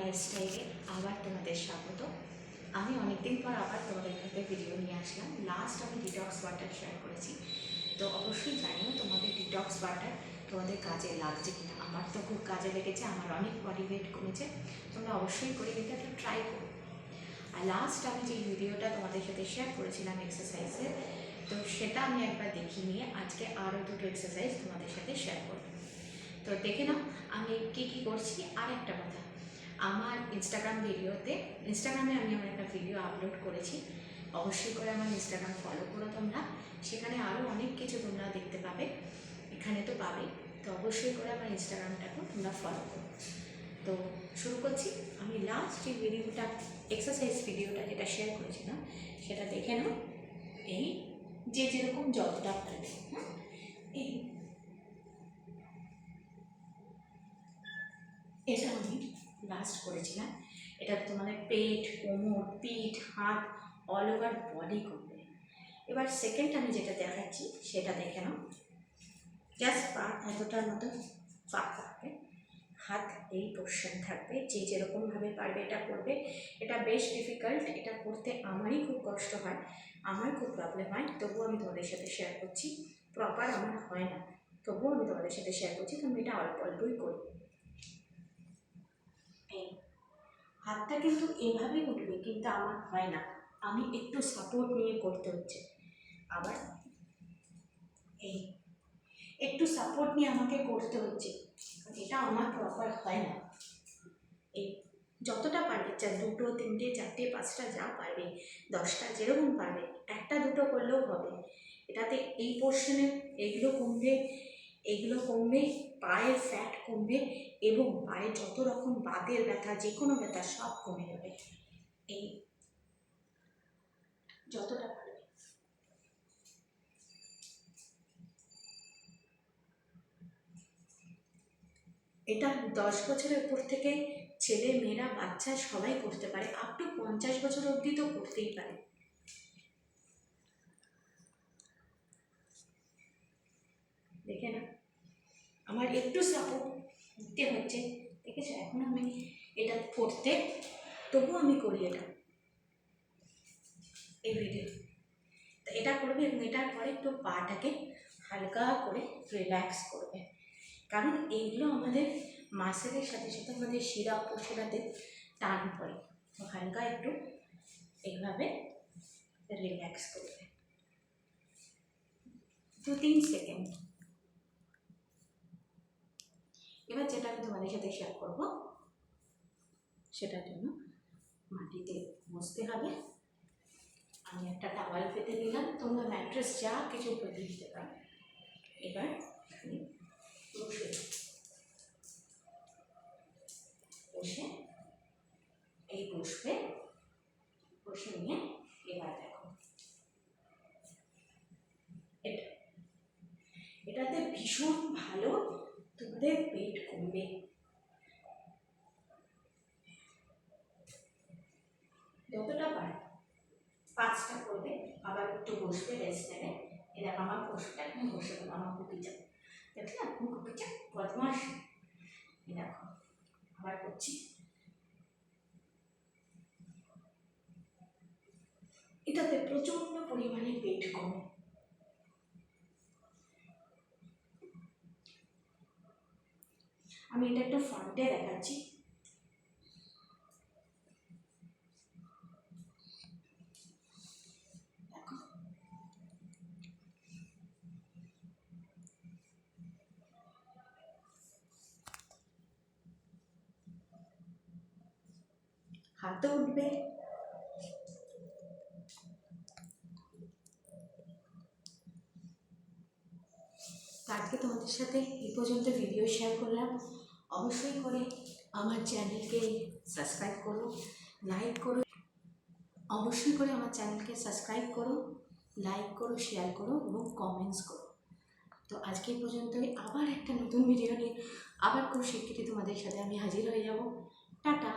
লাইফস্টাইলে আবার তোমাদের স্বাগত। আমি অনেকদিন পর আবার তোমাদের সাথে ভিডিও নিয়ে আসলাম। লাস্ট আমি ডিটক্স ওয়াটার শেয়ার করেছি, তো অবশ্যই জানিও তোমাদের ডিটক্স ওয়াটার তোমাদের কাজে লাগছে কিনা। আমার তো খুব কাজে লেগেছে, আমার অনেক বডি ওয়েট কমেছে। তোমরা অবশ্যই করে এটা একটু ট্রাই করো। আর লাস্ট আমি যে ভিডিওটা তোমাদের সাথে শেয়ার করেছিলাম এক্সারসাইজের, তো সেটা আমি একবার দেখে নিয়ে আজকে আরও দুটো এক্সারসাইজ তোমাদের সাথে শেয়ার করব। তো দেখে নাও আমি কী কী করছি। আর একটা কথা, আমার ইনস্টাগ্রামে আমি আমার একটা ভিডিও আপলোড করেছি, অবশ্যই করে আমার ইনস্টাগ্রাম ফলো করো তোমরা। সেখানে আরও অনেক কিছু তোমরা দেখতে পাবে, এখানে তো পাবেই। তো অবশ্যই করে আমার ইনস্টাগ্রামটাকেও তোমরা ফলো করো। তো শুরু করছি। আমি লাস্ট যে ভিডিওটা এক্সারসাইজ ভিডিওটা যেটা শেয়ার করেছিলাম সেটা দেখে নাও। এই যেরকম যতটা পারবে, হ্যাঁ, এই এটা আমি লাস্ট করেছিলাম। এটা তোমাদের পেট, কোমর, পিঠ, হাত, অল ওভার বডি করবে। এবার সেকেন্ড আমি যেটা দেখাচ্ছি সেটা দেখে নাও। জাস্ট পা এতটার মতো ফাঁক থাকবে, হাত এই পোর্শন থাকবে। যে যেরকমভাবে পারবে এটা করবে। এটা বেশ ডিফিকাল্ট, এটা করতে আমারই খুব কষ্ট হয়, আমার খুব প্রবলেম হয়, তবুও আমি তোমাদের সাথে শেয়ার করছি। প্রপার আমার হয় না, তবুও আমি তোমাদের সাথে শেয়ার করছি। তো আমি এটা অল্প অল্পই করি। হাতটা কিন্তু এভাবে উঠবে, কিন্তু আমার হয় না, আমি একটু সাপোর্ট নিয়ে করতে হচ্ছে। আবার এই একটু সাপোর্ট নিয়ে আমাকে করতে হচ্ছে, এটা আমার প্রপার হয় না। এই যতটা পারবে, দুটো, তিনটে, চারটে, পাঁচটা, যা পারবে, 10টা, যেরকম পারবে, একটা দুটো করলেও হবে। এটাতে এই পোর্শনে এগুলো কমবে, পায়ের ফ্যাট কমবে, এবং পায়ে যত রকম বাতের ব্যথা, যে কোনো ব্যথা সব কমে যাবে। এই যতটা পারবে। এটা 10 বছরের উপর থেকে ছেলে, মেয়েরা, বাচ্চা সবাই করতে পারে। আপ টু 50 বছর অবধি তো করতেই পারে। দেখে না, আমার একটু সাপোর্ট দিতে হচ্ছে, দেখেছো? এখন আমি এটা করতে, তবুও আমি করি এটা, এই ভিডিও। তো এটা করবে এবং এটার পরে একটু পাটাকে হালকা করে রিল্যাক্স করবে, কারণ এইগুলো আমাদের মাসেলের সাথে সাথে আমাদের শিরা উপশিরাতে টান পড়ে। তো হালকা একটু এইভাবে রিল্যাক্স করবে, 2-3 সেকেন্ড। এবার যেটা আমি তোমাদের সাথে শেয়ার করবো, সেটার জন্য মাটিতে বসতে হবে। আমি একটা টাওয়াল পেতে নিলাম, তোমরা ম্যাট্রেস যা কিছু পেতে দিতে পারো। এবার বসে বসে এই বসবে, বসে নিয়ে এবার দেখো এটাতে ভীষণ ভালো তোমাদের পেট কমবে। যতটা পারে 5টা করবে, আবার একটু বসবে, রেস্ট নেবে। এরকম আমার বসবে, এখন বসে গেল আমার কুপি চাপ, দেখলে এখন কুপি চাপ বদমাস। দেখো আবার করছি। এটাতে প্রচন্ড পরিমাণে পেট কমে। আমি এটা একটু ফ্রন্টে দেখাচ্ছি। হাতে উঠবে, আজকে তোমাদের সাথে এই পর্যন্ত ভিডিও শেয়ার করলাম। অবশ্যই করে আমার চ্যানেলকে সাবস্ক্রাইব করো, লাইক করো। অবশ্যই করে আমার চ্যানেলকে সাবস্ক্রাইব করো, লাইক করো, শেয়ার করো এবং কমেন্টস করো। তো আজকে এই পর্যন্তই, আবার একটা নতুন ভিডিও নিয়ে আবার খুব শিগগিরই তোমাদের সাথে আমি হাজির হয়ে যাব। টাটা।